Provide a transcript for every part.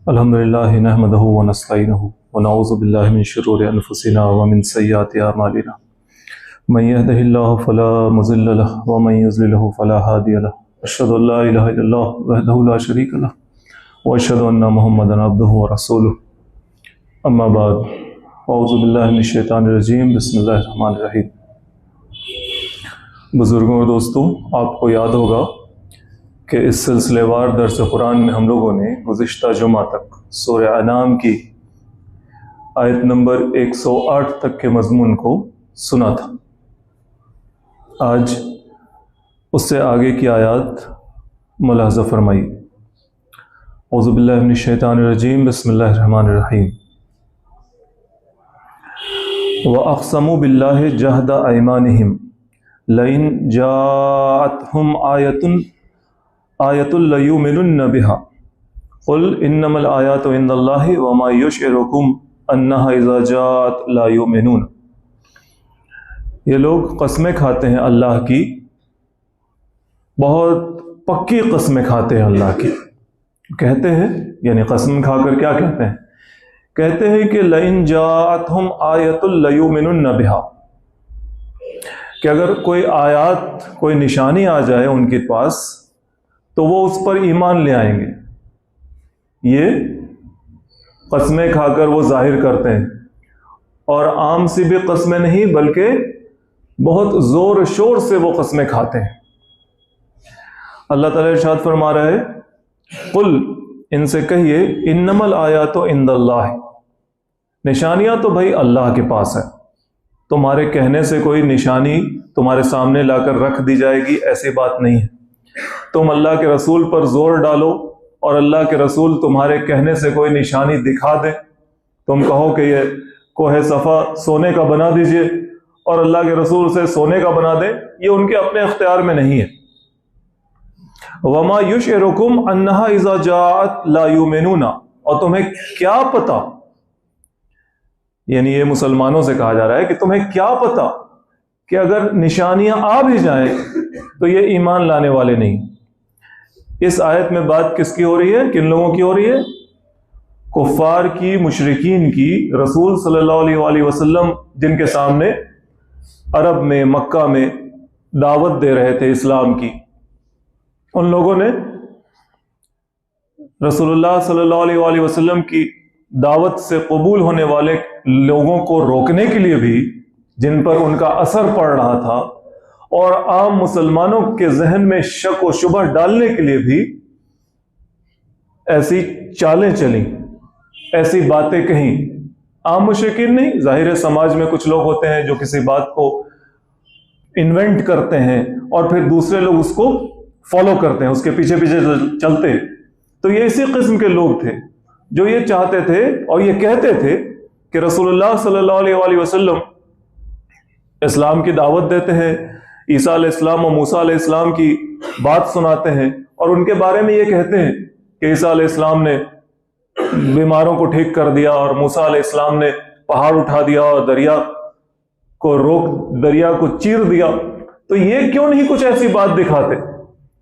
الحمدللہ نحمدہ ونستعینہ ونعوذ باللہ من شرور انفسنا ومن سیئات اعمالنا من یہدہ اللہ فلا مضل لہ ومن یضللہ فلا ہادی لہ اشہد ان لا الہ الا اللہ وحدہ لا شریک لہ واشہد ان محمدا عبدہ ورسولہ اما بعد اعوذ باللہ من الشیطان الرجیم بسم اللہ الرحمن الرحیم۔ بزرگوں اور دوستوں، آپ کو یاد ہوگا کہ اس سلسلے وار درس قرآن میں ہم لوگوں نے گزشتہ جمعہ تک سورہ انعام کی آیت نمبر 108 تک کے مضمون کو سنا تھا۔ آج اس سے آگے کی آیات ملاحظہ فرمائی۔ اعوذ باللہ من الشیطان الرجیم بسم اللہ الرحمن الرحیم۔ وَأَقْسَمُوا بِاللَّهِ جَهْدَ أَيْمَانِهِمْ لَئِنْ جَاءَتْهُمْ آیۃ لَیُؤْمِنُنَّ بِهَا قُلْ إِنَّمَا الْآیَاتُ عِندَ اللَّهِ وَمَا يُشْعِرُكُمْ أَنَّهَا إِذَا جَاءَتْ لَا يُؤْمِنُونَ۔ یہ لوگ قسمیں کھاتے ہیں اللہ کی، بہت پکی قسمیں کھاتے ہیں اللہ کی۔ کہتے ہیں، یعنی قسم کھا کر کیا کہتے ہیں؟ کہتے ہیں کہ لَإِنْ جَاءَتْهُمْ آیَةٌ لَیُؤْمِنُنَّ بِهَا، کہ اگر کوئی آیات، کوئی نشانی آ جائے ان کے پاس تو وہ اس پر ایمان لے آئیں گے۔ یہ قسمیں کھا کر وہ ظاہر کرتے ہیں، اور عام سی بھی قسمیں نہیں بلکہ بہت زور شور سے وہ قسمیں کھاتے ہیں۔ اللہ تعالیٰ ارشاد فرما رہا ہے، قل، ان سے کہیے، انما الآیات عند اللہ، نشانیاں تو بھائی اللہ کے پاس ہے، تمہارے کہنے سے کوئی نشانی تمہارے سامنے لا کر رکھ دی جائے گی، ایسی بات نہیں ہے۔ تم اللہ کے رسول پر زور ڈالو اور اللہ کے رسول تمہارے کہنے سے کوئی نشانی دکھا دے، تم کہو کہ یہ کوہ صفا سونے کا بنا دیجئے اور اللہ کے رسول سے سونے کا بنا دیں، یہ ان کے اپنے اختیار میں نہیں ہے۔ وَمَا يُشْعِرُكُمْ أَنَّهَا إِذَا جَاءَتْ لَا يُؤْمِنُونَ، اور تمہیں کیا پتا، یعنی یہ مسلمانوں سے کہا جا رہا ہے کہ تمہیں کیا پتا کہ اگر نشانیاں آ بھی جائیں تو یہ ایمان لانے والے نہیں۔ اس آیت میں بات کس کی ہو رہی ہے؟ کن لوگوں کی ہو رہی ہے؟ کفار کی، مشرکین کی۔ رسول صلی اللہ علیہ وآلہ وسلم جن کے سامنے عرب میں، مکہ میں دعوت دے رہے تھے اسلام کی، ان لوگوں نے رسول اللہ صلی اللہ علیہ وآلہ وسلم کی دعوت سے قبول ہونے والے لوگوں کو روکنے کے لیے بھی، جن پر ان کا اثر پڑ رہا تھا، اور عام مسلمانوں کے ذہن میں شک و شبہ ڈالنے کے لیے بھی ایسی چالیں چلیں، ایسی باتیں کہیں۔ عام مشرکین نہیں، ظاہر سماج میں کچھ لوگ ہوتے ہیں جو کسی بات کو انوینٹ کرتے ہیں اور پھر دوسرے لوگ اس کو فالو کرتے ہیں، اس کے پیچھے پیچھے چلتے ہیں۔ تو یہ اسی قسم کے لوگ تھے جو یہ چاہتے تھے اور یہ کہتے تھے کہ رسول اللہ صلی اللہ علیہ وآلہ وسلم اسلام کی دعوت دیتے ہیں، عیسیٰ علیہ السلام اور موسیٰ علیہ السلام کی بات سناتے ہیں، اور ان کے بارے میں یہ کہتے ہیں کہ عیسیٰ علیہ السلام نے بیماروں کو ٹھیک کر دیا، اور موسیٰ علیہ السلام نے پہاڑ اٹھا دیا اور دریا کو چیر دیا۔ تو یہ کیوں نہیں کچھ ایسی بات دکھاتے؟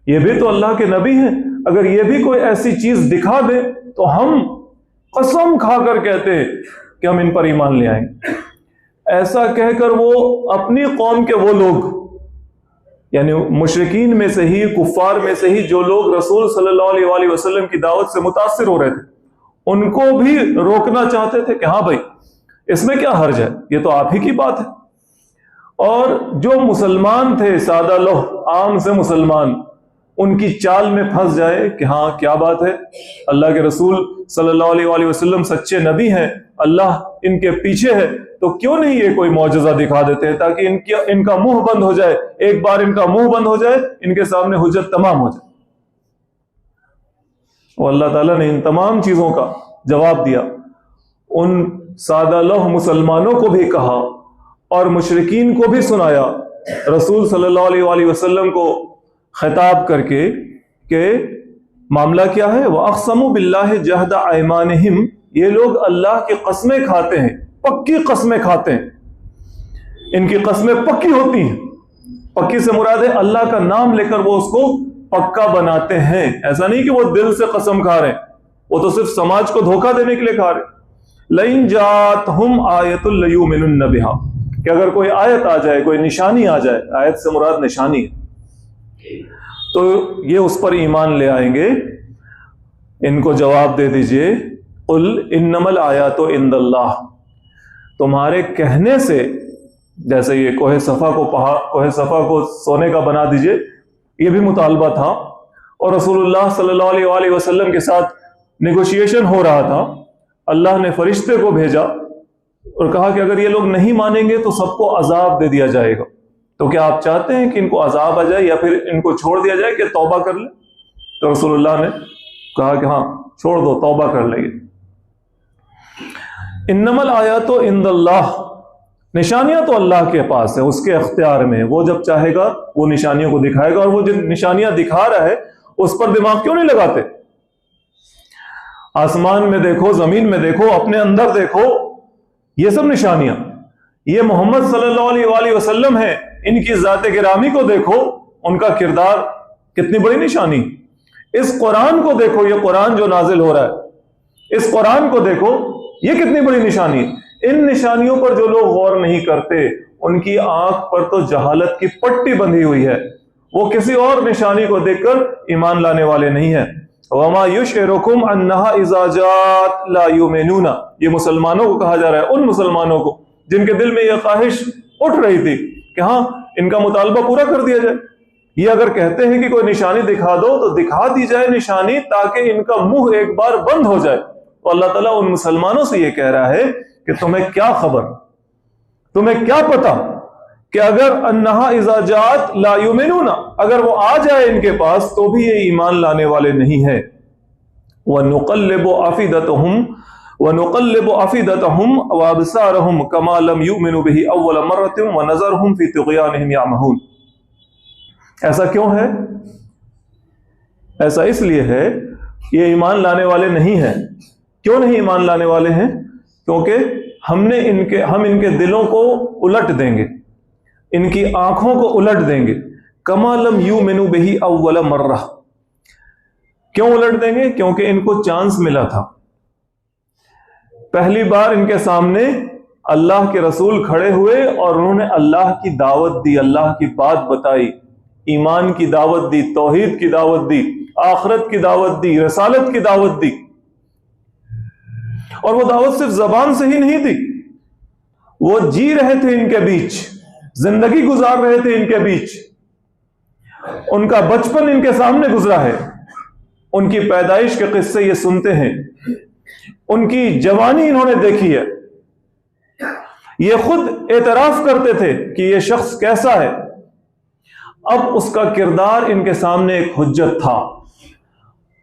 یہ بھی تو اللہ کے نبی ہیں، اگر یہ بھی کوئی ایسی چیز دکھا دے تو ہم قسم کھا کر کہتے ہیں کہ ہم ان پر ایمان لے آئیں گے۔ ایسا کہہ کر وہ اپنی قوم کے وہ لوگ، یعنی مشرکین میں سے ہی، کفار میں سے ہی جو لوگ رسول صلی اللہ علیہ وآلہ وسلم کی دعوت سے متاثر ہو رہے تھے، ان کو بھی روکنا چاہتے تھے کہ ہاں بھائی اس میں کیا حرج ہے، یہ تو آپ ہی کی بات ہے۔ اور جو مسلمان تھے، سادہ لوہ، عام سے مسلمان، ان کی چال میں پھنس جائے کہ ہاں کیا بات ہے، اللہ کے رسول صلی اللہ علیہ وآلہ وسلم سچے نبی ہیں، اللہ ان کے پیچھے ہے، تو کیوں نہیں یہ کوئی معجزہ دکھا دیتے ہیں تاکہ ان کا منہ بند ہو جائے۔ ایک بار ان کا منہ بند ہو جائے، ان کے سامنے حجت تمام ہو جائے۔ اور اللہ تعالیٰ نے ان تمام چیزوں کا جواب دیا، ان سادہ لوح مسلمانوں کو بھی کہا اور مشرکین کو بھی سنایا، رسول صلی اللہ علیہ وآلہ وسلم کو خطاب کر کے کہ معاملہ کیا ہے۔ وَأَقْسَمُوا بِاللَّهِ جَهْدَ أَيْمَانِهِمْ، یہ لوگ اللہ کی قسمیں کھاتے ہیں، پکی قسمیں کھاتے ہیں، ان کی قسمیں پکی ہوتی ہیں۔ پکی سے مراد ہے اللہ کا نام لے کر وہ اس کو پکا بناتے ہیں، ایسا نہیں کہ وہ دل سے قسم کھا رہے ہیں، وہ تو صرف سماج کو دھوکہ دینے کے لیے کہا رہے. لئن جاءتہم آیۃ لیؤمنن بہا، کہ اگر کوئی آیت آ جائے، کوئی نشانی آ جائے، آیت سے مراد نشانی ہے، تو یہ اس پر ایمان لے آئیں گے. ان کو جواب دے دیجئے قل انما الآیات عند اللہ، تمہارے کہنے سے، جیسے یہ کوہ صفا کو سونے کا بنا دیجئے، یہ بھی مطالبہ تھا، اور رسول اللہ صلی اللہ علیہ وآلہ وسلم کے ساتھ نیگوشیشن ہو رہا تھا. اللہ نے فرشتے کو بھیجا اور کہا کہ اگر یہ لوگ نہیں مانیں گے تو سب کو عذاب دے دیا جائے گا. تو کیا آپ چاہتے ہیں کہ ان کو عذاب آ جائے یا پھر ان کو چھوڑ دیا جائے کہ توبہ کر لیں؟ تو رسول اللہ نے کہا کہ ہاں چھوڑ دو، توبہ کر لیں گے. انما الآیات عند اللہ، نشانیاں تو اللہ کے پاس ہے، اس کے اختیار میں، وہ جب چاہے گا وہ نشانیوں کو دکھائے گا. اور وہ جن نشانیاں دکھا رہا ہے اس پر دماغ کیوں نہیں لگاتے؟ آسمان میں دیکھو، زمین میں دیکھو، اپنے اندر دیکھو، یہ سب نشانیاں. یہ محمد صلی اللہ علیہ وآلہ وسلم ہے، ان کی ذات گرامی کو دیکھو، ان کا کردار کتنی بڑی نشانی. اس قرآن کو دیکھو، یہ قرآن جو نازل ہو رہا ہے، اس قرآن کو دیکھو، یہ کتنی بڑی نشانی. ان نشانیوں پر جو لوگ غور نہیں کرتے، ان کی آنکھ پر تو جہالت کی پٹی بندھی ہوئی ہے، وہ کسی اور نشانی کو دیکھ کر ایمان لانے والے نہیں ہیں. وَمَا يُشْعِرُكُمْ أَنَّهَا إِذَا جَاءَتْ لَا يُؤْمِنُونَ، یہ مسلمانوں کو کہا جا رہا ہے، ان مسلمانوں کو جن کے دل میں یہ خواہش اٹھ رہی تھی کہ ہاں ان کا مطالبہ پورا کر دیا جائے. یہ اگر کہتے ہیں کہ کوئی نشانی دکھا دو تو دکھا دی جائے نشانی، تاکہ ان کا منہ ایک بار بند ہو جائے. تو اللہ تعالیٰ ان مسلمانوں سے یہ کہہ رہا ہے کہ تمہیں کیا خبر، تمہیں کیا پتا کہ اگر انہا اذا جاءت لا یؤمنون، اگر وہ آ جائے ان کے پاس تو بھی یہ ایمان لانے والے نہیں ہیں. وَنُقَلِّبُ أَفِئِدَتَهُمْ وَأَبْصَارَهُمْ كَمَا لَمْ يُؤْمِنُوا بِهِ أَوَّلَ مَرَّةٍ وَنَذَرُهُمْ فِي طُغْيَانِهِمْ يَعْمَهُونَ. ایسا کیوں ہے؟ ایسا اس لیے ہے یہ ایمان لانے والے نہیں ہیں. کیوں نہیں ایمان لانے والے ہیں؟ کیونکہ ہم ان کے دلوں کو الٹ دیں گے، ان کی آنکھوں کو الٹ دیں گے. کما لم یؤمنوا بہ اول مرہ، کیوں الٹ دیں گے؟ کیونکہ ان کو چانس ملا تھا، پہلی بار ان کے سامنے اللہ کے رسول کھڑے ہوئے اور انہوں نے اللہ کی دعوت دی، اللہ کی بات بتائی، ایمان کی دعوت دی، توحید کی دعوت دی، آخرت کی دعوت دی، رسالت کی دعوت دی. اور وہ دعوت صرف زبان سے ہی نہیں تھی، وہ جی رہے تھے ان کے بیچ، زندگی گزار رہے تھے ان کے بیچ. ان کا بچپن ان کے سامنے گزرا ہے، ان کی پیدائش کے قصے یہ سنتے ہیں، ان کی جوانی انہوں نے دیکھی ہے. یہ خود اعتراف کرتے تھے کہ یہ شخص کیسا ہے. اب اس کا کردار ان کے سامنے ایک حجت تھا،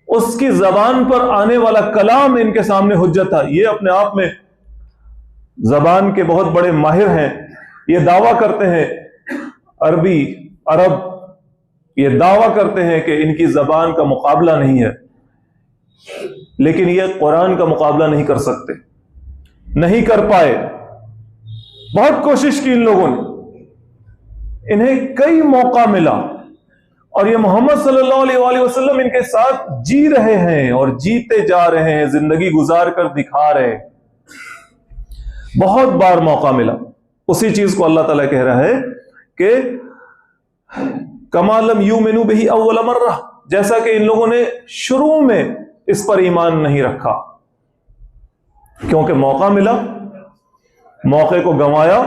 اس کی زبان پر آنے والا کلام ان کے سامنے حجت تھا. یہ اپنے آپ میں زبان کے بہت بڑے ماہر ہیں، یہ دعویٰ کرتے ہیں، عرب یہ دعویٰ کرتے ہیں کہ ان کی زبان کا مقابلہ نہیں ہے، لیکن یہ قرآن کا مقابلہ نہیں کر سکتے، نہیں کر پائے. بہت کوشش کی ان لوگوں نے، انہیں کئی موقع ملا، اور یہ محمد صلی اللہ علیہ وآلہ وسلم ان کے ساتھ جی رہے ہیں اور جیتے جا رہے ہیں، زندگی گزار کر دکھا رہے ہیں. بہت بار موقع ملا. اسی چیز کو اللہ تعالیٰ کہہ رہا ہے کہ کما لم یؤمنوا بہ اول مرہ، جیسا کہ ان لوگوں نے شروع میں اس پر ایمان نہیں رکھا، کیونکہ موقع ملا، موقع کو گنوایا،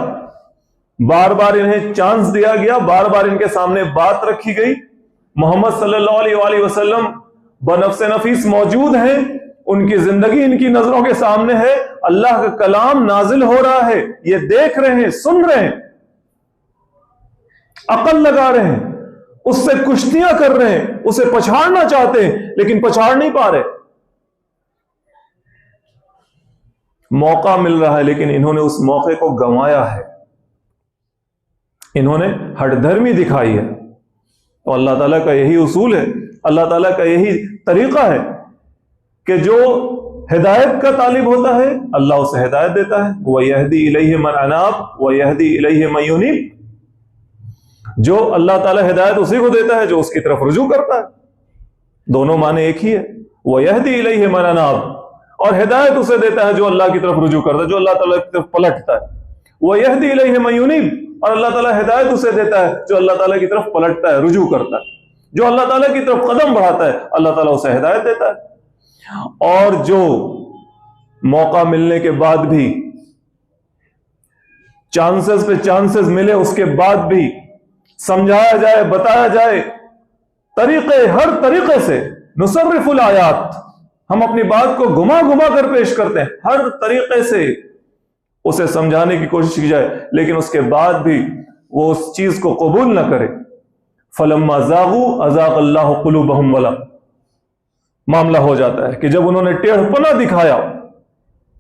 بار بار انہیں چانس دیا گیا، بار بار ان کے سامنے بات رکھی گئی. محمد صلی اللہ علیہ وآلہ وسلم بنفس نفیس موجود ہیں، ان کی زندگی ان کی نظروں کے سامنے ہے، اللہ کا کلام نازل ہو رہا ہے، یہ دیکھ رہے ہیں، سن رہے ہیں، عقل لگا رہے ہیں، اس سے کشتیاں کر رہے ہیں، اسے پچھاڑنا چاہتے ہیں لیکن پچھاڑ نہیں پا رہے. موقع مل رہا ہے لیکن انہوں نے اس موقع کو گنوایا ہے، انہوں نے ہٹ دھرمی دکھائی ہے. تو اللہ تعالیٰ کا یہی اصول ہے، اللہ تعالیٰ کا یہی طریقہ ہے کہ جو ہدایت کا طالب ہوتا ہے اللہ اسے ہدایت دیتا ہے. وَيَهْدِي إِلَيْهِ مَنْ أَنَابَ وَيَهْدِي إِلَيْهِ مَنْ يُنِيبُ، جو اللہ تعالیٰ ہدایت اسی کو دیتا ہے جو اس کی طرف رجوع کرتا ہے. دونوں معنی ایک ہی ہے. وَيَهْدِي إِلَيْهِ مَنْ أَنَابَ، اور ہدایت اسے دیتا ہے جو اللہ کی طرف رجوع کرتا ہے، جو اللہ تعالیٰ کی طرف پلٹتا ہے۔ وَيَهْدِي إِلَيْهِ مَنْ يُنِيبُ، اور اللہ تعالیٰ ہدایت اسے دیتا ہے جو اللہ تعالیٰ کی طرف پلٹتا ہے، رجوع کرتا ہے، جو اللہ تعالیٰ کی طرف قدم بڑھاتا ہے، اللہ تعالیٰ اسے ہدایت دیتا ہے۔ اور جو موقع ملنے کے بعد بھی، چانسز پہ چانسز ملے اس کے بعد بھی سمجھایا جائے، بتایا جائے، ہر طریقے سے نصرف الآیات، ہم اپنی بات کو گھما گھما کر پیش کرتے ہیں، ہر طریقے سے اسے سمجھانے کی کوشش کی جائے، لیکن اس کے بعد بھی وہ اس چیز کو قبول نہ کرے۔ فَلَمَّا زَاغُوا أَزَاغَ اللَّهُ قُلُوبَهُمْ وَلَا، معاملہ ہو جاتا ہے کہ جب انہوں نے ٹیڑھ پنا دکھایا،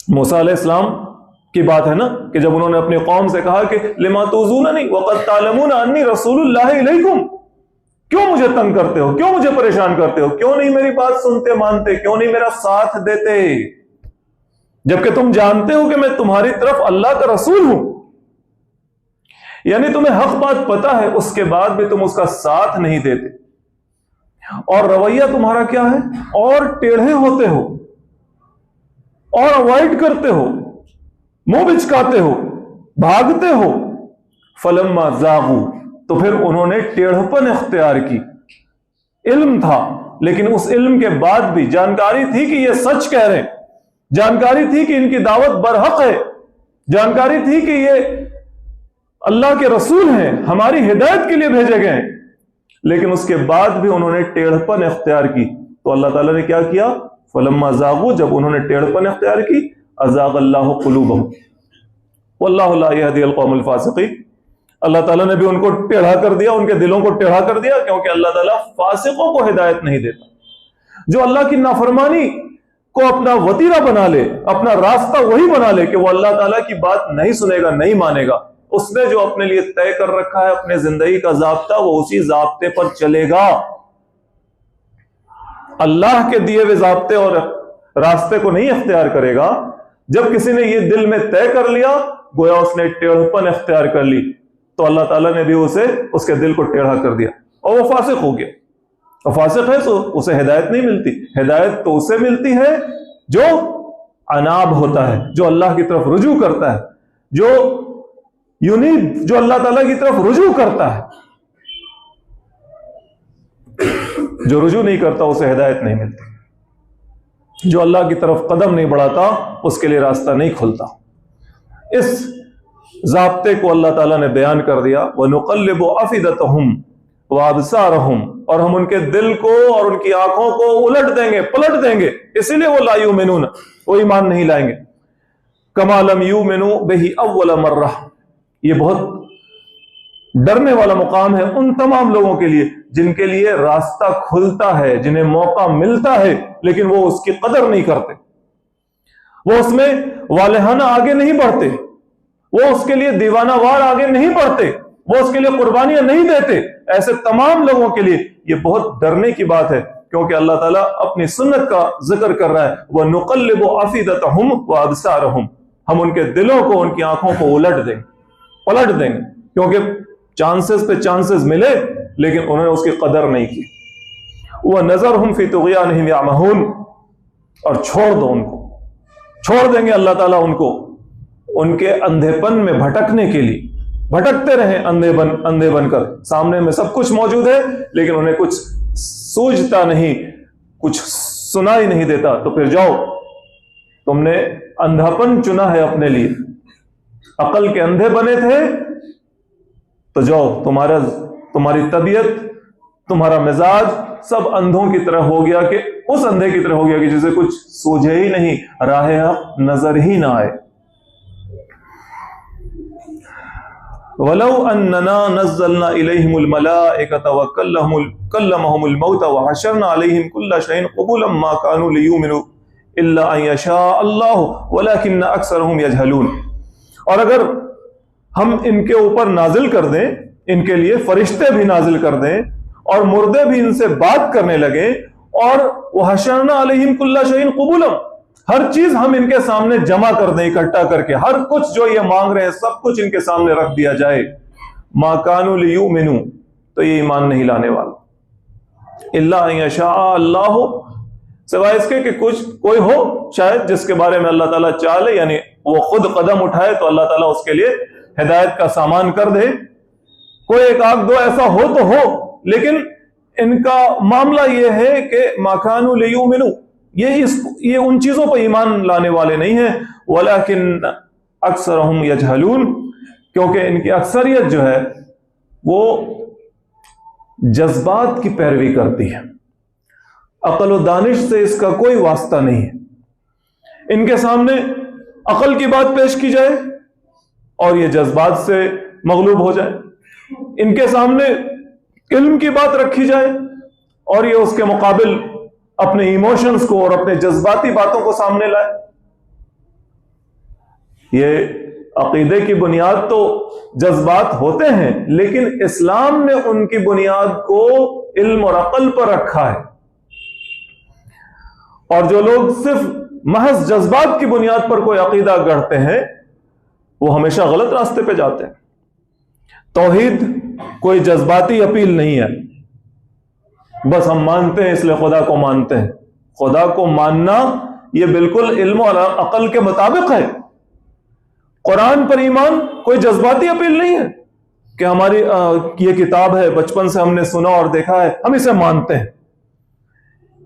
موسیٰ علیہ السلام کی بات ہے نا کہ جب انہوں نے اپنی قوم سے کہا کہ لِمَا تُؤْذُونَنِي وَقَدْ تَعْلَمُونَ أَنِّي رَسُولُ اللَّهِ إِلَيْكُمْ، کیوں مجھے تنگ کرتے ہو، کیوں مجھے پریشان کرتے ہو، کیوں نہیں میری بات سنتے مانتے، کیوں نہیں میرا ساتھ دیتے، جبکہ تم جانتے ہو کہ میں تمہاری طرف اللہ کا رسول ہوں۔ یعنی تمہیں حق بات پتا ہے، اس کے بعد بھی تم اس کا ساتھ نہیں دیتے، اور رویہ تمہارا کیا ہے، اور ٹیڑھے ہوتے ہو، اور اوائڈ کرتے ہو، منہ بچکاتے ہو، بھاگتے ہو۔ فلما زاغوا، تو پھر انہوں نے ٹیڑھپن اختیار کی۔ علم تھا، لیکن اس علم کے بعد بھی جانکاری تھی کہ یہ سچ کہہ رہے ہیں، جانکاری تھی کہ ان کی دعوت برحق ہے، جانکاری تھی کہ یہ اللہ کے رسول ہیں، ہماری ہدایت کے لیے بھیجے گئے ہیں، لیکن اس کے بعد بھی انہوں نے ٹیڑھپن اختیار کی۔ تو اللہ تعالیٰ نے کیا کیا؟ فلما زاغوا، جب انہوں نے ٹیڑھپن اختیار کی، ازاغ اللہ قلوبہم واللہ لا یہدی القوم الفاسقین، اللہ تعالیٰ نے بھی ان کو ٹیڑھا کر دیا، ان کے دلوں کو ٹیڑھا کر دیا، کیونکہ اللہ تعالیٰ فاسقوں کو ہدایت نہیں دیتا۔ جو اللہ کی نافرمانی کو اپنا وتیرہ بنا لے، اپنا راستہ وہی بنا لے کہ وہ اللہ تعالیٰ کی بات نہیں سنے گا، نہیں مانے گا، اس نے جو اپنے لیے طے کر رکھا ہے اپنے زندگی کا ضابطہ، وہ اسی ضابطے پر چلے گا۔ اللہ کے دیے ہوئے ضابطے اور راستے کو نہیں اختیار کرے گا۔ جب کسی نے یہ دل میں طے کر لیا، گویا اس نے ٹیڑھپن اختیار کر لی، تو اللہ تعالیٰ نے بھی اس کے دل کو ٹیڑھا کر دیا، اور وہ فاسق ہو گیا۔ اور فاسق ہے تو اسے ہدایت نہیں ملتی، ہدایت تو اسے ملتی ہے جو اناب ہوتا ہے، جو اللہ کی طرف رجوع کرتا ہے، جو یونیب، جو اللہ تعالیٰ کی طرف رجوع کرتا ہے۔ جو رجوع نہیں کرتا اسے ہدایت نہیں ملتی، جو اللہ کی طرف قدم نہیں بڑھاتا اس کے لیے راستہ نہیں کھلتا۔ اس ضابطے کو اللہ تعالیٰ نے بیان کر دیا، وَنُقَلِّبُ أَفِئِدَتَهُمْ وَأَبْصَارَهُمْ، اور ہم ان کے دل کو اور ان کی آنکھوں کو الٹ دیں گے، پلٹ دیں گے، اسی لیے وہ لا یؤمنون، وہ ایمان نہیں لائیں گے۔ کما لم یؤمنوا بہ اول مرہ، یہ بہت ڈرنے والا مقام ہے ان تمام لوگوں کے لیے جن کے لیے راستہ کھلتا ہے، جنہیں موقع ملتا ہے، لیکن وہ اس کی قدر نہیں کرتے، وہ اس میں والہانہ آگے نہیں بڑھتے، وہ اس کے لیے دیوانہ وار آگے نہیں بڑھتے، وہ اس کے لیے قربانیاں نہیں دیتے۔ ایسے تمام لوگوں کے لیے یہ بہت ڈرنے کی بات ہے، کیونکہ اللہ تعالیٰ اپنی سنت کا ذکر کر رہا ہے، وَنُقَلِّبُ أَفِئِدَتَهُمْ وَأَبْصَارَهُمْ، ہم ان کے دلوں کو، ان کی آنکھوں کو الٹ دیں گے، پلٹ دیں گے، کیونکہ چانسز پہ چانسز ملے لیکن انہوں نے اس کی قدر نہیں کی۔ وَنَذَرْهُمْ فِي طُغْيَانِهِمْ يَعْمَهُونَ، اور چھوڑ دو ان کو، چھوڑ دیں گے اللہ تعالیٰ ان کو ان کے اندھے پن میں بھٹکنے کے لیے، بھٹکتے رہیں اندھے بن کر، سامنے میں سب کچھ موجود ہے لیکن انہیں کچھ سوجتا نہیں، کچھ سنائی نہیں دیتا، تو پھر جاؤ، تم نے اندھاپن چنا ہے اپنے لیے، عقل کے اندھے بنے تھے، تو جاؤ، تمہاری طبیعت، تمہارا مزاج سب اندھوں کی طرح ہو گیا، کہ اس اندھے کی طرح ہو گیا کہ جسے کچھ سوجھے ہی نہیں، راہ حق نظر ہی نہ آئے۔ وَلَوْ أَنَّنَا نَزَّلْنَا إِلَيْهِمُ الْمَلَائِكَةَ وَكَلَّمَهُمُ الْمَوْتَ وَحَشَرْنَا عَلَيْهِمْ كُلَّ شَيْءٍ قُبُولًا مَا كَانُوا لِيُؤْمِنُوا إِلَّا أَن يَشَاءَ اللَّهُ وَلَكِنَّ أَكْثَرَهُمْ يَجْهَلُونَ، اور اگر ہم ان کے اوپر نازل کر دیں، ان کے لیے فرشتے بھی نازل کر دیں، اور مردے بھی ان سے بات کرنے لگیں، اور وَحَشَرْنَا عَلَيْهِمْ كُلَّ شَيْءٍ قُبُولًا، ہر چیز ہم ان کے سامنے جمع کر دیں، اکٹھا کر کے، ہر کچھ جو یہ مانگ رہے ہیں سب کچھ ان کے سامنے رکھ دیا جائے، مَا كَانُوا لِيُؤْمِنُوا، تو یہ ایمان نہیں لانے والا، إِلَّا أَن يَشَاءَ اللَّهُ، سوائے اس کے کہ کوئی ہو شاید جس کے بارے میں اللہ تعالیٰ چاہ لے، یعنی وہ خود قدم اٹھائے تو اللہ تعالیٰ اس کے لیے ہدایت کا سامان کر دے، کوئی ایک آدھ دو ایسا ہو تو ہو، لیکن ان کا معاملہ یہ ہے کہ ما کانوا لیؤمنوا، یہ ان چیزوں پر ایمان لانے والے نہیں ہیں، ولکن اکثرهم یجہلون، کیونکہ ان کی اکثریت جو ہے وہ جذبات کی پیروی کرتی ہے، عقل و دانش سے اس کا کوئی واسطہ نہیں ہے۔ ان کے سامنے عقل کی بات پیش کی جائے اور یہ جذبات سے مغلوب ہو جائے، ان کے سامنے علم کی بات رکھی جائے اور یہ اس کے مقابل اپنے ایموشنز کو اور اپنے جذباتی باتوں کو سامنے لائے۔ یہ عقیدے کی بنیاد تو جذبات ہوتے ہیں، لیکن اسلام نے ان کی بنیاد کو علم اور عقل پر رکھا ہے، اور جو لوگ صرف محض جذبات کی بنیاد پر کوئی عقیدہ گڑھتے ہیں وہ ہمیشہ غلط راستے پہ جاتے ہیں۔ توحید کوئی جذباتی اپیل نہیں ہے، بس ہم مانتے ہیں اس لیے خدا کو مانتے ہیں۔ خدا کو ماننا یہ بالکل علم اور عقل کے مطابق ہے۔ قرآن پر ایمان کوئی جذباتی اپیل نہیں ہے کہ ہماری یہ کتاب ہے، بچپن سے ہم نے سنا اور دیکھا ہے، ہم اسے مانتے ہیں۔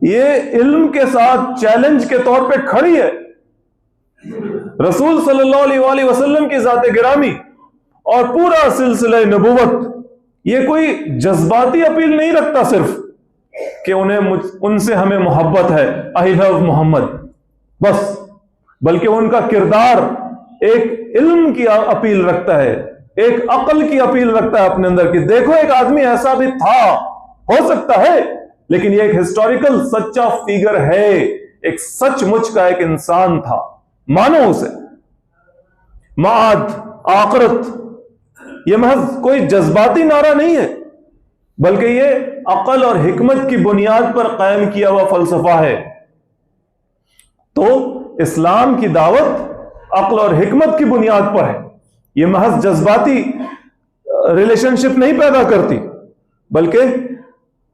یہ علم کے ساتھ چیلنج کے طور پہ کھڑی ہے۔ رسول صلی اللہ علیہ وآلہ وسلم کی ذات گرامی اور پورا سلسلہ نبوت یہ کوئی جذباتی اپیل نہیں رکھتا صرف کہ ان سے ہمیں محبت ہے، I love محمد، بس، بلکہ ان کا کردار ایک علم کی اپیل رکھتا ہے، ایک عقل کی اپیل رکھتا ہے اپنے اندر کہ دیکھو ایک آدمی ایسا بھی تھا، ہو سکتا ہے، لیکن یہ ایک ہسٹوریکل سچا فیگر ہے، ایک سچ مچ کا ایک انسان تھا، مانو اسے۔ معاد، آخرت، یہ محض کوئی جذباتی نعرہ نہیں ہے، بلکہ یہ عقل اور حکمت کی بنیاد پر قائم کیا ہوا فلسفہ ہے۔ تو اسلام کی دعوت عقل اور حکمت کی بنیاد پر ہے، یہ محض جذباتی ریلیشن شپ نہیں پیدا کرتی، بلکہ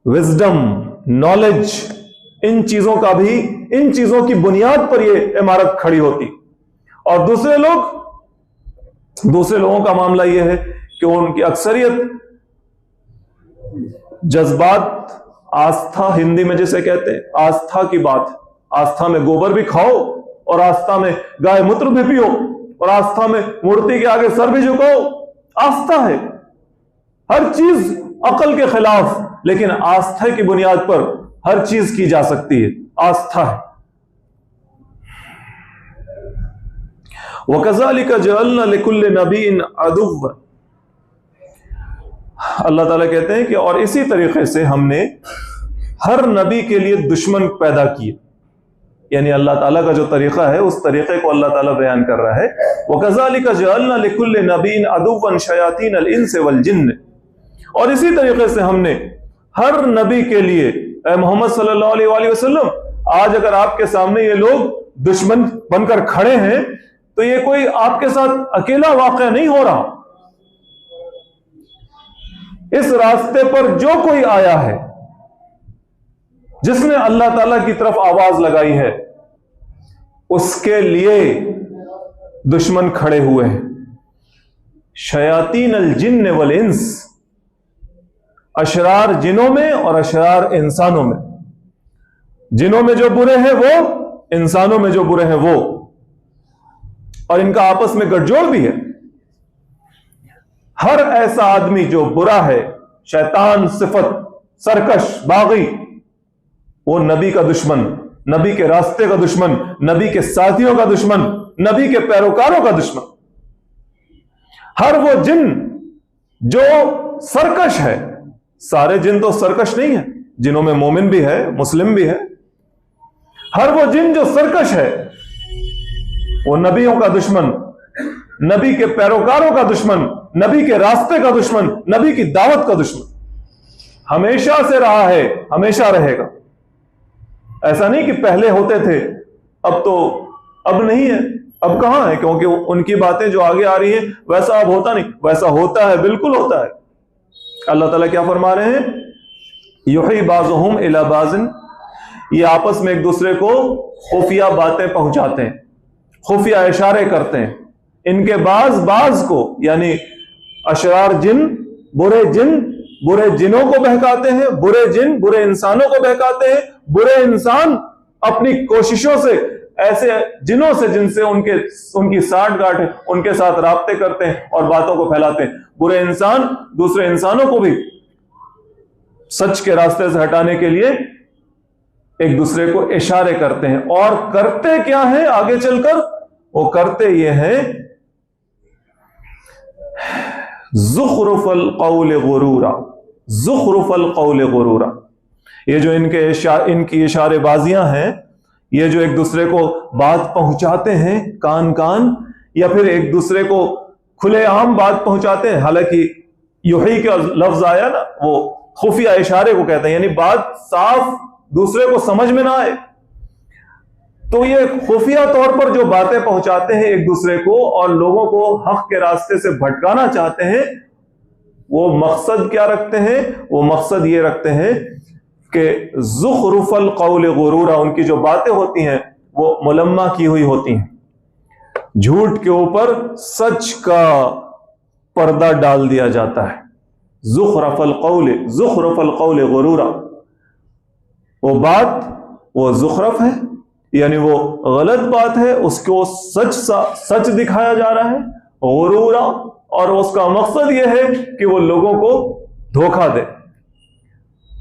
وزڈم، نالج، ان چیزوں کی بنیاد پر یہ عمارت کھڑی ہوتی۔ اور دوسرے لوگوں کا معاملہ یہ ہے کہ ان کی اکثریت جذبات، آستھا ہندی میں جسے کہتے ہیں، آستھا کی بات، آستھا میں گوبر بھی کھاؤ اور آستھا میں گائے متر بھی پیو اور آستھا میں مورتی کے آگے سر بھی جھکاؤ، آستھا ہے۔ ہر چیز عقل کے خلاف، لیکن آستھا کی بنیاد پر ہر چیز کی جا سکتی ہے، آستھا ہے۔ وَكَذَلِكَ جَعَلْنَا لِكُلِّ نَبِيٍّ عَدُوًّا، اللہ تعالیٰ کہتے ہیں کہ اور اسی طریقے سے ہم نے ہر نبی کے لیے دشمن پیدا کیے، یعنی اللہ تعالیٰ کا جو طریقہ ہے اس طریقے کو اللہ تعالیٰ بیان کر رہا ہے۔ وَكَذَلِكَ جَعَلْنَا لِكُلِّ نَبِيٍّ عَدُوًّا شَيَاطِينَ الْإِنسِ وَالْجِنِّ، اور اسی طریقے سے ہم نے ہر نبی کے لیے، اے محمد صلی اللہ علیہ وآلہ وسلم، آج اگر آپ کے سامنے یہ لوگ دشمن بن کر کھڑے ہیں تو یہ کوئی آپ کے ساتھ اکیلا واقعہ نہیں ہو رہا۔ اس راستے پر جو کوئی آیا ہے، جس نے اللہ تعالیٰ کی طرف آواز لگائی ہے، اس کے لیے دشمن کھڑے ہوئے ہیں۔ شیاطین الجن والانس، اشرار جنوں میں اور اشرار انسانوں میں، جنوں میں جو برے ہیں وہ، انسانوں میں جو برے ہیں وہ، اور ان کا آپس میں گٹھ جوڑ بھی ہے۔ ہر ایسا آدمی جو برا ہے، شیطان صفت، سرکش، باغی، وہ نبی کا دشمن، نبی کے راستے کا دشمن، نبی کے ساتھیوں کا دشمن، نبی کے پیروکاروں کا دشمن۔ ہر وہ جن جو سرکش ہے، سارے جن تو سرکش نہیں ہیں، جنوں میں مومن بھی ہے، مسلم بھی ہے، ہر وہ جن جو سرکش ہے وہ نبیوں کا دشمن، نبی کے پیروکاروں کا دشمن، نبی کے راستے کا دشمن، نبی کی دعوت کا دشمن، ہمیشہ سے رہا ہے، ہمیشہ رہے گا۔ ایسا نہیں کہ پہلے ہوتے تھے اب نہیں ہے، اب کہاں ہے، کیونکہ ان کی باتیں جو آگے آ رہی ہیں ویسا اب ہوتا نہیں، ویسا ہوتا ہے، بالکل ہوتا ہے۔ اللہ تعالیٰ کیا فرما رہے ہیں؟ یحیی بعضهم الی بعض یہ آپس میں ایک دوسرے کو خفیہ باتیں پہنچاتے ہیں، خفیہ اشارے کرتے ہیں. ان کے بعض کو یعنی اشرار جن، برے جنوں کو بہکاتے ہیں، برے جن برے انسانوں کو بہکاتے ہیں، برے انسان اپنی کوششوں سے ایسے جنوں سے جن سے ان کی ساٹھ گاٹھ ہے ان کے ساتھ رابطے کرتے ہیں اور باتوں کو پھیلاتے ہیں. برے انسان دوسرے انسانوں کو بھی سچ کے راستے سے ہٹانے کے لیے ایک دوسرے کو اشارے کرتے ہیں. اور کرتے کیا ہیں آگے چل کر؟ وہ کرتے یہ ہیں زخرف القول غرورا، زخرف القول غرورا. یہ جو ان کی اشارے بازیاں ہیں، یہ جو ایک دوسرے کو بات پہنچاتے ہیں کان یا پھر ایک دوسرے کو کھلے عام بات پہنچاتے ہیں، حالانکہ یوہی کا لفظ آیا نا، وہ خفیہ اشارے کو کہتے ہیں، یعنی بات صاف دوسرے کو سمجھ میں نہ آئے. تو یہ خفیہ طور پر جو باتیں پہنچاتے ہیں ایک دوسرے کو اور لوگوں کو حق کے راستے سے بھٹکانا چاہتے ہیں، وہ مقصد کیا رکھتے ہیں؟ وہ مقصد یہ رکھتے ہیں کہ زخرف القول غرورا، ان کی جو باتیں ہوتی ہیں وہ ملمہ کی ہوئی ہوتی ہیں، جھوٹ کے اوپر سچ کا پردہ ڈال دیا جاتا ہے. زخرف القول غرورا، وہ بات وہ زخرف ہے، یعنی وہ غلط بات ہے، اس کو سچ دکھایا جا رہا ہے، غرورا، اور اس کا مقصد یہ ہے کہ وہ لوگوں کو دھوکہ دے،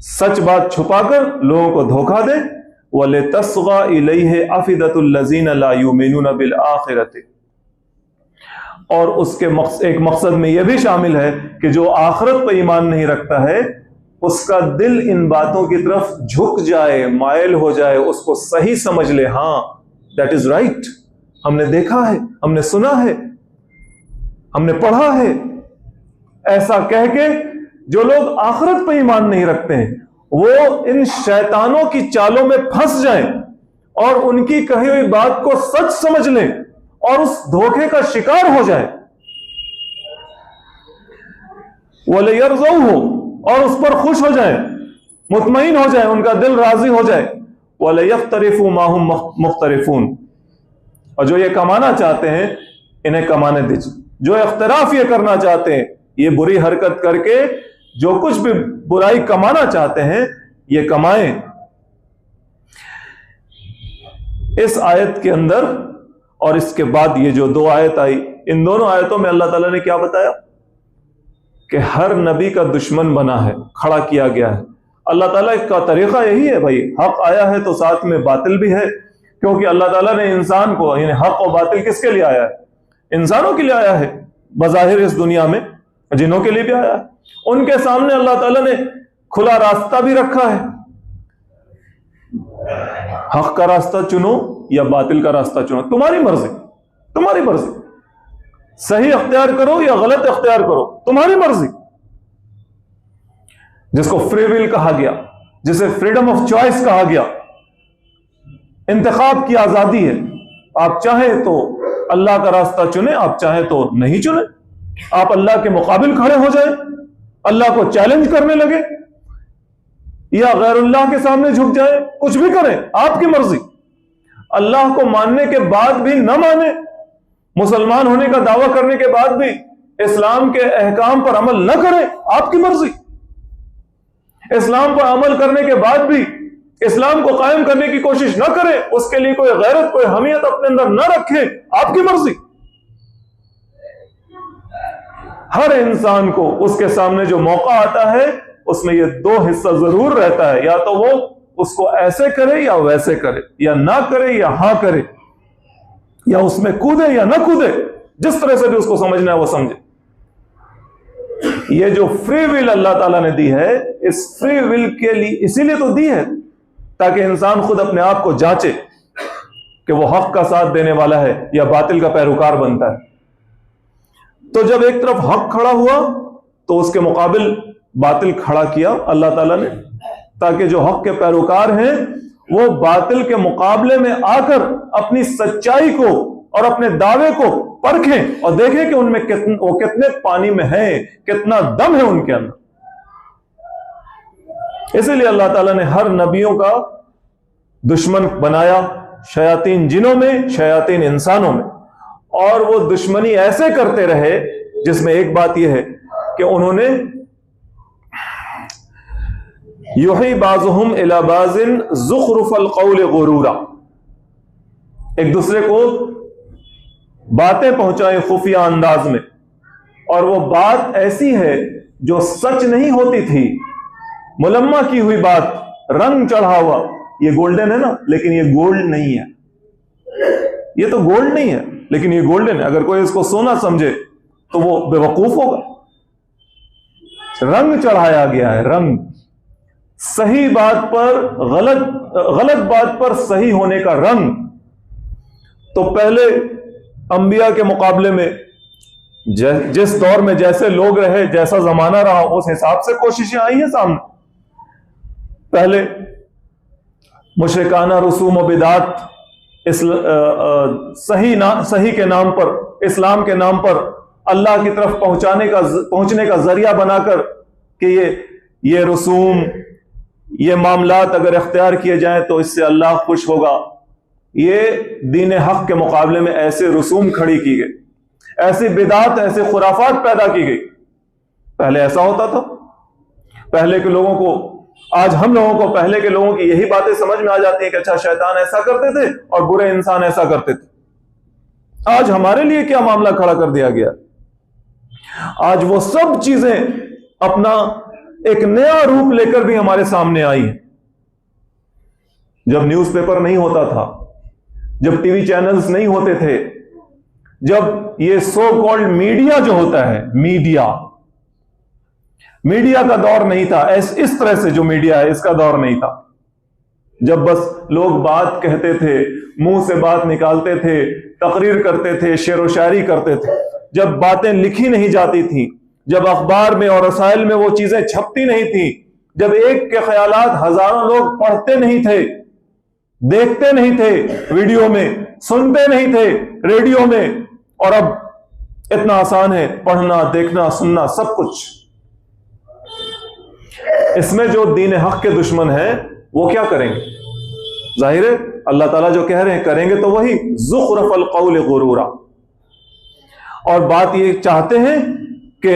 سچ بات چھپا کر لوگوں کو دھوکہ دے. وَلِتَصْغَى إِلَيْهِ أَفْئِدَةُ الَّذِينَ لَا يُؤْمِنُونَ بِالْآخِرَةِ، اور اس کے ایک مقصد میں یہ بھی شامل ہے کہ جو آخرت پہ ایمان نہیں رکھتا ہے اس کا دل ان باتوں کی طرف جھک جائے، مائل ہو جائے، اس کو صحیح سمجھ لے، ہاں دیٹ از رائٹ، ہم نے دیکھا ہے، ہم نے سنا ہے، ہم نے پڑھا ہے. ایسا کہہ کے جو لوگ آخرت پہ ایمان نہیں رکھتے ہیں وہ ان شیطانوں کی چالوں میں پھنس جائیں اور ان کی کہی ہوئی بات کو سچ سمجھ لیں اور اس دھوکے کا شکار ہو جائے. وَلَيَرْضَوْهُ، اور اس پر خوش ہو جائیں، مطمئن ہو جائیں، ان کا دل راضی ہو جائے. وَلَيَقْتَرِفُوا مَا هُمْ مُقْتَرِفُونَ، اور جو یہ کمانا چاہتے ہیں انہیں کمانے دیجیے، جو اختراف یہ کرنا چاہتے ہیں، یہ بری حرکت کر کے جو کچھ بھی برائی کمانا چاہتے ہیں یہ کمائیں. اس آیت کے اندر اور اس کے بعد یہ جو دو آیت آئی، ان دونوں آیتوں میں اللہ تعالیٰ نے کیا بتایا کہ ہر نبی کا دشمن بنا ہے، کھڑا کیا گیا ہے. اللہ تعالیٰ کا طریقہ یہی ہے، بھائی حق آیا ہے تو ساتھ میں باطل بھی ہے، کیونکہ اللہ تعالیٰ نے انسان کو، یعنی حق و باطل کس کے لیے آیا ہے؟ انسانوں کے لیے آیا ہے. بظاہر اس دنیا میں جنوں کے لیے بھی آیا ہے. ان کے سامنے اللہ تعالیٰ نے کھلا راستہ بھی رکھا ہے، حق کا راستہ چنو یا باطل کا راستہ چنو، تمہاری مرضی، تمہاری مرضی، صحیح اختیار کرو یا غلط اختیار کرو، تمہاری مرضی. جس کو فری ول کہا گیا، جسے فریڈم آف چوائس کہا گیا، انتخاب کی آزادی ہے. آپ چاہیں تو اللہ کا راستہ چنیں، آپ چاہیں تو نہیں چنیں. آپ اللہ کے مقابل کھڑے ہو جائیں، اللہ کو چیلنج کرنے لگے، یا غیر اللہ کے سامنے جھک جائیں، کچھ بھی کریں، آپ کی مرضی. اللہ کو ماننے کے بعد بھی نہ مانیں، مسلمان ہونے کا دعویٰ کرنے کے بعد بھی اسلام کے احکام پر عمل نہ کریں، آپ کی مرضی. اسلام پر عمل کرنے کے بعد بھی اسلام کو قائم کرنے کی کوشش نہ کریں، اس کے لیے کوئی غیرت، کوئی حمیت اپنے اندر نہ رکھیں، آپ کی مرضی. ہر انسان کو اس کے سامنے جو موقع آتا ہے اس میں یہ دو حصہ ضرور رہتا ہے، یا تو وہ اس کو ایسے کرے یا ویسے کرے، یا نہ کرے یا ہاں کرے، یا اس میں کودے یا نہ کودے، جس طرح سے بھی اس کو سمجھنا ہے وہ سمجھے. یہ جو فری ول اللہ تعالیٰ نے دی ہے، اس فری ول کے لیے اسی لیے تو دی ہے تاکہ انسان خود اپنے آپ کو جانچے کہ وہ حق کا ساتھ دینے والا ہے یا باطل کا پیروکار بنتا ہے. تو جب ایک طرف حق کھڑا ہوا تو اس کے مقابل باطل کھڑا کیا اللہ تعالیٰ نے، تاکہ جو حق کے پیروکار ہیں وہ باطل کے مقابلے میں آ کر اپنی سچائی کو اور اپنے دعوے کو پرکھیں اور دیکھیں کہ ان میں وہ کتنے پانی میں ہیں، کتنا دم ہے ان کے اندر. اسی لیے اللہ تعالیٰ نے ہر نبیوں کا دشمن بنایا، شیاطین جنوں میں، شیاطین انسانوں میں، اور وہ دشمنی ایسے کرتے رہے جس میں ایک بات یہ ہے کہ انہوں نے یوحی بعضهم الی بعض زخرف القول غرورا، ایک دوسرے کو باتیں پہنچائیں خفیہ انداز میں، اور وہ بات ایسی ہے جو سچ نہیں ہوتی تھی، ملمہ کی ہوئی بات، رنگ چڑھا ہوا، یہ گولڈن ہے نا لیکن یہ گولڈ نہیں ہے، یہ تو گولڈ نہیں ہے لیکن یہ گولڈن ہے، اگر کوئی اس کو سونا سمجھے تو وہ بے وقوف ہوگا۔ رنگ چڑھایا گیا ہے، رنگ، صحیح بات پر غلط بات پر صحیح ہونے کا رنگ۔ تو پہلے انبیاء کے مقابلے میں جس دور میں جیسے لوگ رہے، جیسا زمانہ رہا، اس حساب سے کوششیں آئی ہیں سامنے۔ پہلے مشرکانہ رسوم و بدعات صحیح کے نام پر، اسلام کے نام پر اللہ کی طرف پہنچنے کا ذریعہ بنا کر کہ یہ رسوم، یہ معاملات اگر اختیار کیے جائیں تو اس سے اللہ خوش ہوگا، یہ دین حق کے مقابلے میں ایسے رسوم کھڑی کی گئی، ایسی بدعات، ایسے خرافات پیدا کی گئی۔ پہلے ایسا ہوتا تھا، پہلے کے لوگوں کو، آج ہم لوگوں کو پہلے کے لوگوں کی یہی باتیں سمجھ میں آ جاتی ہیں کہ اچھا شیطان ایسا کرتے تھے اور برے انسان ایسا کرتے تھے۔ آج ہمارے لیے کیا معاملہ کھڑا کر دیا گیا؟ آج وہ سب چیزیں اپنا ایک نیا روپ لے کر بھی ہمارے سامنے آئی ہیں۔ جب نیوز پیپر نہیں ہوتا تھا، جب ٹی وی چینلز نہیں ہوتے تھے، جب یہ سو کالڈ میڈیا جو ہوتا ہے، میڈیا کا دور نہیں تھا، اس طرح سے جو میڈیا ہے اس کا دور نہیں تھا، جب بس لوگ بات کہتے تھے، منہ سے بات نکالتے تھے، تقریر کرتے تھے، شعر و شاعری کرتے تھے، جب باتیں لکھی نہیں جاتی تھیں، جب اخبار میں اور رسائل میں وہ چیزیں چھپتی نہیں تھیں، جب ایک کے خیالات ہزاروں لوگ پڑھتے نہیں تھے، دیکھتے نہیں تھے، ویڈیو میں سنتے نہیں تھے، ریڈیو میں، اور اب اتنا آسان ہے پڑھنا، دیکھنا، سننا، سب کچھ۔ اس میں جو دین حق کے دشمن ہیں وہ کیا کریں گے؟ ظاہر ہے اللہ تعالیٰ جو کہہ رہے ہیں کریں گے تو وہی زخرف القول غرورا، اور بات یہ چاہتے ہیں کہ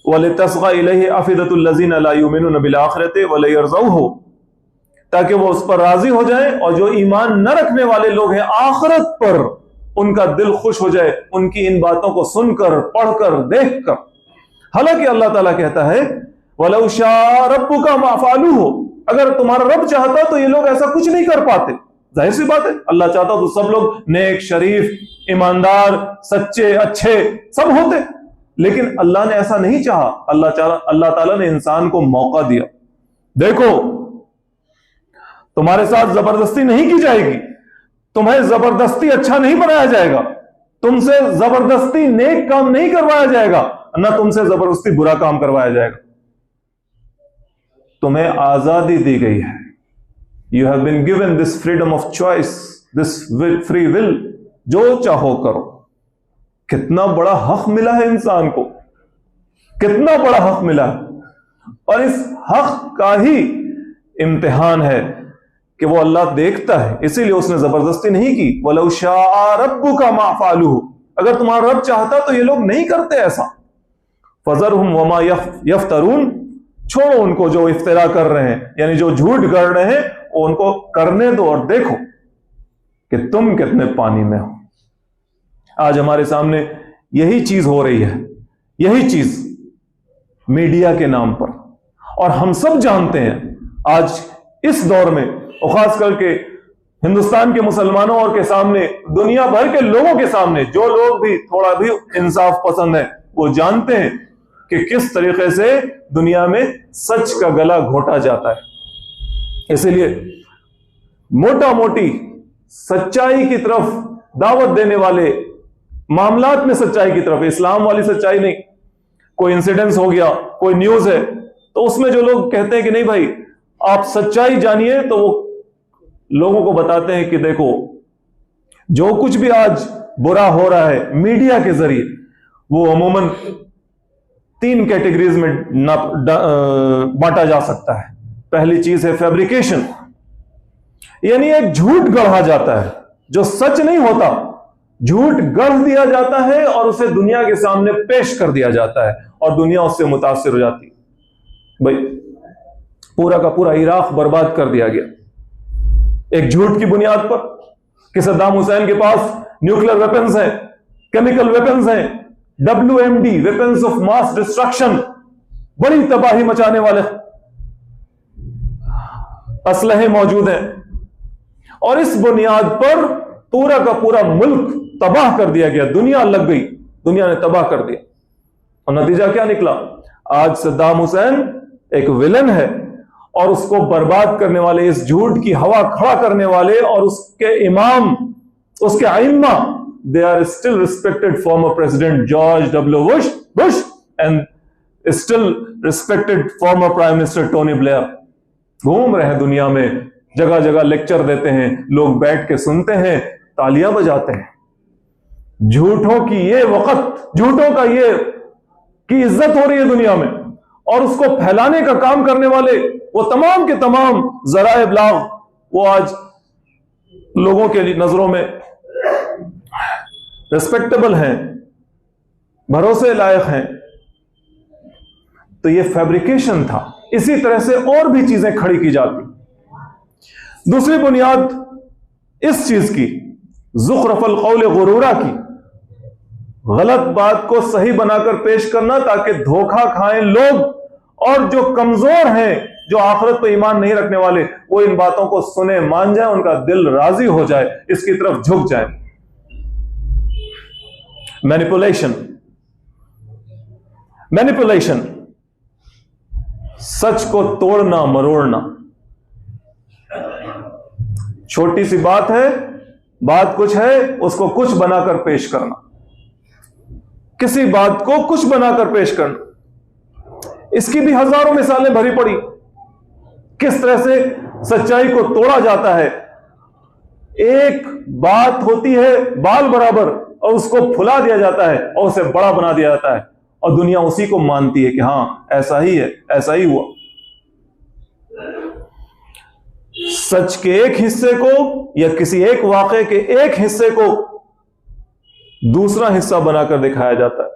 وَلِتَصْغَى إِلَيْهِ أَفْئِدَةُ الَّذِينَ لَا يُؤْمِنُونَ بِالْآخِرَةِ وَلِيَرْضَوْهُ، تاکہ وہ اس پر راضی ہو جائیں، اور جو ایمان نہ رکھنے والے لوگ ہیں آخرت پر ان کا دل خوش ہو جائے ان کی ان باتوں کو سن کر، پڑھ کر، دیکھ کر۔ حالانکہ اللہ تعالیٰ کہتا ہے وَلَوْ شَاءَ رَبُّكَ مَا فَعَلُوهُ، اگر تمہارا رب چاہتا تو یہ لوگ ایسا کچھ نہیں کر پاتے۔ ظاہر سی بات ہے، اللہ چاہتا تو سب لوگ نیک، شریف، ایماندار، سچے، اچھے سب ہوتے، لیکن اللہ نے ایسا نہیں چاہا۔ اللہ تعالیٰ نے انسان کو موقع دیا، دیکھو تمہارے ساتھ زبردستی نہیں کی جائے گی، تمہیں زبردستی اچھا نہیں بنایا جائے گا، تم سے زبردستی نیک کام نہیں کروایا جائے گا، نہ تم سے زبردستی برا کام کروایا جائے گا۔ تمہیں آزادی دی گئی ہے، you have been given this freedom of choice, this free will، جو چاہو کرو۔ کتنا بڑا حق ملا ہے انسان کو، کتنا بڑا حق ملا ہے، اور اس حق کا ہی امتحان ہے کہ وہ اللہ دیکھتا ہے، اسی لیے اس نے زبردستی نہیں کی۔ وَلَوْ شَاءَ رَبُّكَ مَا فَعَلُوهُ، اگر تمہارا رب چاہتا تو یہ لوگ نہیں کرتے ایسا۔ فَذَرْهُمْ وَمَا يَفْتَرُونَ، چھوڑو ان کو جو افترا کر رہے ہیں، یعنی جو جھوٹ گڑ رہے ہیں، ان کو کرنے دو اور دیکھو کہ تم کتنے پانی میں ہو۔ آج ہمارے سامنے یہی چیز ہو رہی ہے، یہی چیز میڈیا کے نام پر، اور ہم سب جانتے ہیں آج اس دور میں، اور خاص کر کے ہندوستان کے مسلمانوں اور کے سامنے، دنیا بھر کے لوگوں کے سامنے، جو لوگ بھی تھوڑا بھی انصاف پسند ہیں وہ جانتے ہیں کہ کس طریقے سے دنیا میں سچ کا گلا گھوٹا جاتا ہے۔ اسی لیے موٹا موٹی سچائی کی طرف دعوت دینے والے، معاملات میں سچائی کی طرف، اسلام والی سچائی نہیں، کوئی انسیڈنس ہو گیا، کوئی نیوز ہے تو اس میں جو لوگ کہتے ہیں کہ نہیں بھائی آپ سچائی جانیے، تو وہ لوگوں کو بتاتے ہیں کہ دیکھو جو کچھ بھی آج برا ہو رہا ہے میڈیا کے ذریعے، وہ عموماً 3 کیٹیگریز میں بانٹا جا سکتا ہے۔ پہلی چیز ہے فیبریکیشن، یعنی ایک جھوٹ گڑھا جاتا ہے جو سچ نہیں ہوتا، جھوٹ گڑھ دیا جاتا ہے اور اسے دنیا کے سامنے پیش کر دیا جاتا ہے اور دنیا اس سے متاثر ہو جاتی ہے۔ بھائی پورا کا پورا عراق برباد کر دیا گیا ایک جھوٹ کی بنیاد پر کہ صدام حسین کے پاس نیوکلیر ویپنز ہیں، کیمیکل ویپنز ہیں، WMD weapons of mass destruction, بڑی تباہی مچانے والے اسلحے موجود ہیں، اور اس بنیاد پر پورا کا پورا ملک تباہ کر دیا گیا، دنیا لگ گئی، دنیا نے تباہ کر دیا۔ اور نتیجہ کیا نکلا؟ آج صدام حسین ایک ولن ہے، اور اس کو برباد کرنے والے، اس جھوٹ کی ہوا کھڑا کرنے والے اور اس کے امام، اس کے ائمہ، they are still respected former president George W. Bush and still respected former prime minister Tony Blair گھوم رہے ہیں دنیا میں، جگہ جگہ لیکچر دیتے ہیں، لوگ بیٹھ کے سنتے ہیں، تالیاں بجاتے ہیں۔ جھوٹوں کی یہ وقت، جھوٹوں کا یہ کی عزت ہو رہی ہے دنیا میں، اور اس کو پھیلانے کا کام کرنے والے وہ تمام کے تمام ذرائع ابلاغ وہ آج لوگوں کے نظروں میں ریسپیکٹیبل ہیں، بھروسے لائق ہیں۔ تو یہ فیبریکیشن تھا۔ اسی طرح سے اور بھی چیزیں کھڑی کی جاتی۔ دوسری بنیاد اس چیز کی، زخرف القول غرورہ کی، غلط بات کو صحیح بنا کر پیش کرنا تاکہ دھوکہ کھائیں لوگ، اور جو کمزور ہیں، جو آخرت پہ ایمان نہیں رکھنے والے، وہ ان باتوں کو سنے، مان جائیں، ان کا دل راضی ہو جائے، اس کی طرف جھک جائیں۔ مینیپولیشن، سچ کو توڑنا مروڑنا۔ چھوٹی سی بات ہے، بات کچھ ہے، اس کو کچھ بنا کر پیش کرنا، کسی بات کو کچھ بنا کر پیش کرنا۔ اس کی بھی ہزاروں مثالیں بھری پڑی، کس طرح سے سچائی کو توڑا جاتا ہے۔ ایک بات ہوتی ہے بال برابر، اور اس کو پھلا دیا جاتا ہے اور اسے بڑا بنا دیا جاتا ہے، اور دنیا اسی کو مانتی ہے کہ ہاں ایسا ہی ہے، ایسا ہی ہوا۔ سچ کے ایک حصے کو یا کسی ایک واقعے کے ایک حصے کو دوسرا حصہ بنا کر دکھایا جاتا ہے۔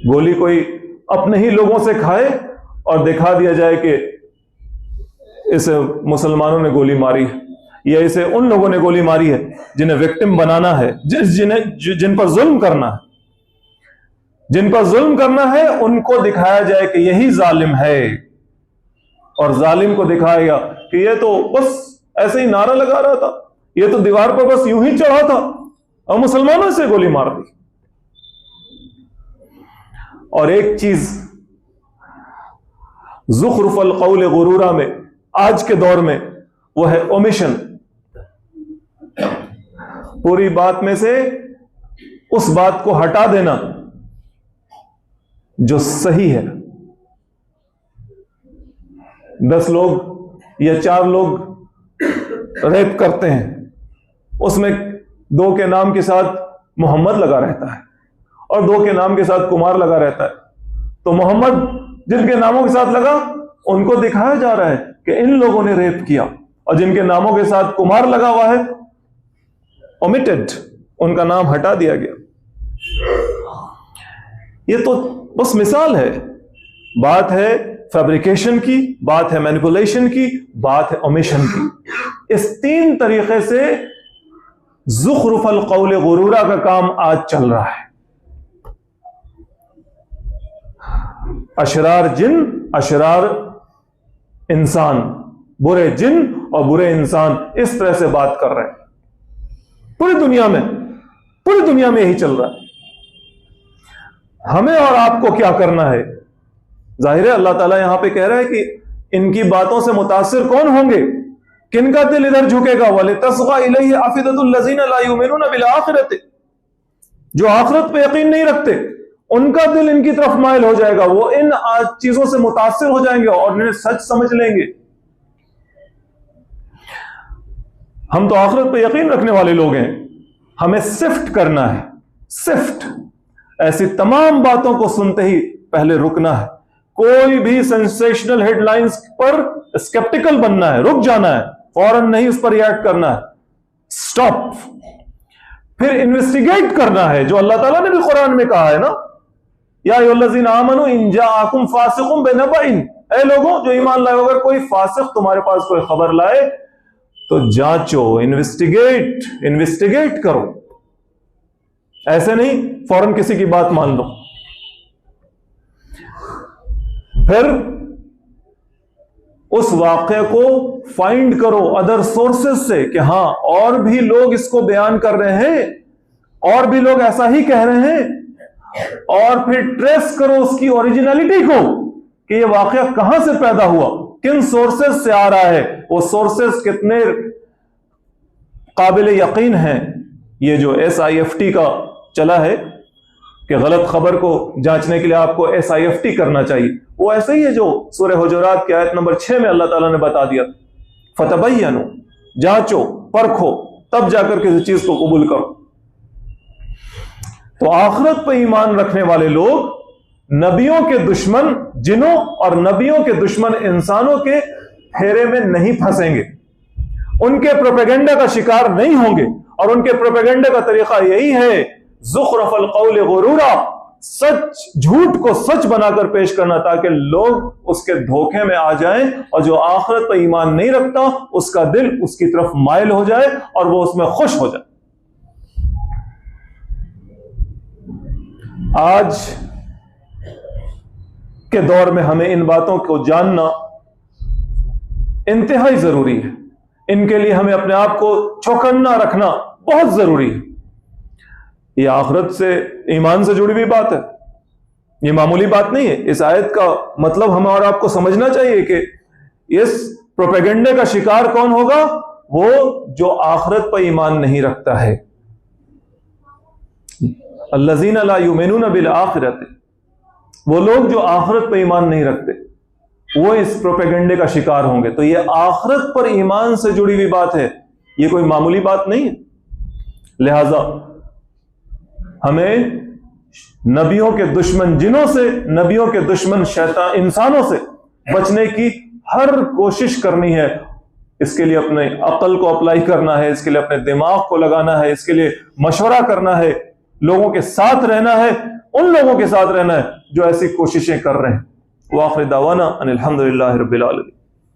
گولی کوئی اپنے ہی لوگوں سے کھائے اور دکھا دیا جائے کہ اسے مسلمانوں نے گولی ماری ہے، یا اسے ان لوگوں نے گولی ماری ہے جنہیں وکٹم بنانا ہے، جن پر ظلم کرنا ہے، جن پر ظلم کرنا ہے، ان کو دکھایا جائے کہ یہی ظالم ہے، اور ظالم کو دکھائے گا کہ یہ تو بس ایسے ہی نعرہ لگا رہا تھا، یہ تو دیوار پر بس یوں ہی چڑھا تھا اور مسلمانوں سے گولی مار دی۔ اور ایک چیز زخرف القول غرورہ میں آج کے دور میں وہ ہے اومیشن۔ پوری بات میں سے اس بات کو ہٹا دینا جو صحیح ہے۔ 10 لوگ یا 4 لوگ ریپ کرتے ہیں، اس میں 2 کے نام کے ساتھ محمد لگا رہتا ہے اور 2 کے نام کے ساتھ کمار لگا رہتا ہے، تو محمد جن کے ناموں کے ساتھ لگا ان کو دکھایا جا رہا ہے کہ ان لوگوں نے ریپ کیا، اور جن کے ناموں کے ساتھ کمار لگا ہوا ہے omitted، ان کا نام ہٹا دیا گیا۔ یہ تو بس مثال ہے، بات ہے فیبریکیشن کی، بات ہے مینیپولیشن کی، بات ہے اومیشن کی۔ اس 3 طریقے سے زخرف القول غرورہ کا کام آج چل رہا ہے۔ اشرار جن، اشرار انسان، برے جن اور برے انسان اس طرح سے بات کر رہے ہیں۔ پوری دنیا میں یہی چل رہا ہے۔ ہمیں اور آپ کو کیا کرنا ہے؟ ظاہر ہے اللہ تعالیٰ یہاں پہ کہہ رہا ہے کہ ان کی باتوں سے متاثر کون ہوں گے، کن کا دل ادھر جھکے گا؟ وَلِتَصْغَى إِلَيْهِ أَفْئِدَةُ الَّذِينَ لَا يُؤْمِنُونَ بِالْآخِرَةِ، جو آخرت پہ یقین نہیں رکھتے ان کا دل ان کی طرف مائل ہو جائے گا، وہ ان چیزوں سے متاثر ہو جائیں گے اور انہیں سچ سمجھ لیں گے۔ ہم تو آخرت پہ یقین رکھنے والے لوگ ہیں، ہمیں سفٹ کرنا ہے، سفٹ۔ ایسی تمام باتوں کو سنتے ہی پہلے رکنا ہے، کوئی بھی سینسیشنل ہیڈ لائنز پر اسکیپٹیکل بننا ہے، رک جانا ہے، فوراً نہیں اس پر ریئیکٹ کرنا ہے، سٹاپ. پھر انویسٹیگیٹ کرنا ہے، جو اللہ تعالیٰ نے بھی قرآن میں کہا ہے نا، یا ایھا الذین آمنوا ان جاءکم فاسق بنبأ، اے لوگوں جو ایمان لائے، اگر کوئی فاسق تمہارے پاس کوئی خبر لائے تو جانچو، انویسٹیگیٹ کرو، ایسے نہیں فوراً کسی کی بات مان لو. پھر اس واقعے کو فائنڈ کرو ادر سورسز سے کہ ہاں اور بھی لوگ اس کو بیان کر رہے ہیں، اور بھی لوگ ایسا ہی کہہ رہے ہیں، اور پھر ٹریس کرو اس کی اوریجنلٹی کو کہ یہ واقعہ کہاں سے پیدا ہوا، کن سورسز سے آ رہا ہے، وہ سورسز کتنے قابل یقین ہیں. یہ جو SIFT کا چلا ہے کہ غلط خبر کو جانچنے کے لیے آپ کو SIFT کرنا چاہیے، وہ ایسے ہی ہے جو سورہ حجرات کی آیت نمبر 6 میں اللہ تعالیٰ نے بتا دیا، فتبینوا، جانچو، پرکھو، تب جا کر کسی چیز کو قبول کرو. تو آخرت پہ ایمان رکھنے والے لوگ نبیوں کے دشمن جنوں اور نبیوں کے دشمن انسانوں کے پھیرے میں نہیں پھنسیں گے، ان کے پروپیگنڈا کا شکار نہیں ہوں گے. اور ان کے پروپیگنڈا کا طریقہ یہی ہے، زخرف القول غرورا، جھوٹ کو سچ بنا کر پیش کرنا تاکہ لوگ اس کے دھوکے میں آ جائیں، اور جو آخرت پر ایمان نہیں رکھتا اس کا دل اس کی طرف مائل ہو جائے اور وہ اس میں خوش ہو جائے. آج کے دور میں ہمیں ان باتوں کو جاننا انتہائی ضروری ہے. ان کے لیے ہمیں اپنے آپ کو چوکنا رکھنا بہت ضروری ہے. یہ آخرت سے، ایمان سے جڑی ہوئی بات ہے، یہ معمولی بات نہیں ہے. اس آیت کا مطلب ہمیں اور آپ کو سمجھنا چاہیے کہ اس پروپیگنڈے کا شکار کون ہوگا؟ وہ جو آخرت پر ایمان نہیں رکھتا ہے. الذین لا یؤمنون بالآخرۃ، وہ لوگ جو آخرت پر ایمان نہیں رکھتے وہ اس پروپیگنڈے کا شکار ہوں گے. تو یہ آخرت پر ایمان سے جڑی ہوئی بات ہے، یہ کوئی معمولی بات نہیں ہے. لہذا ہمیں نبیوں کے دشمن جنوں سے، نبیوں کے دشمن شیطان انسانوں سے بچنے کی ہر کوشش کرنی ہے. اس کے لیے اپنے عقل کو اپلائی کرنا ہے، اس کے لیے اپنے دماغ کو لگانا ہے، اس کے لیے مشورہ کرنا ہے، لوگوں کے ساتھ رہنا ہے، ان لوگوں کے ساتھ رہنا ہے جو ایسی کوششیں کر رہے ہیں. وآخر دعوانا ان الحمد للہ رب العالمین.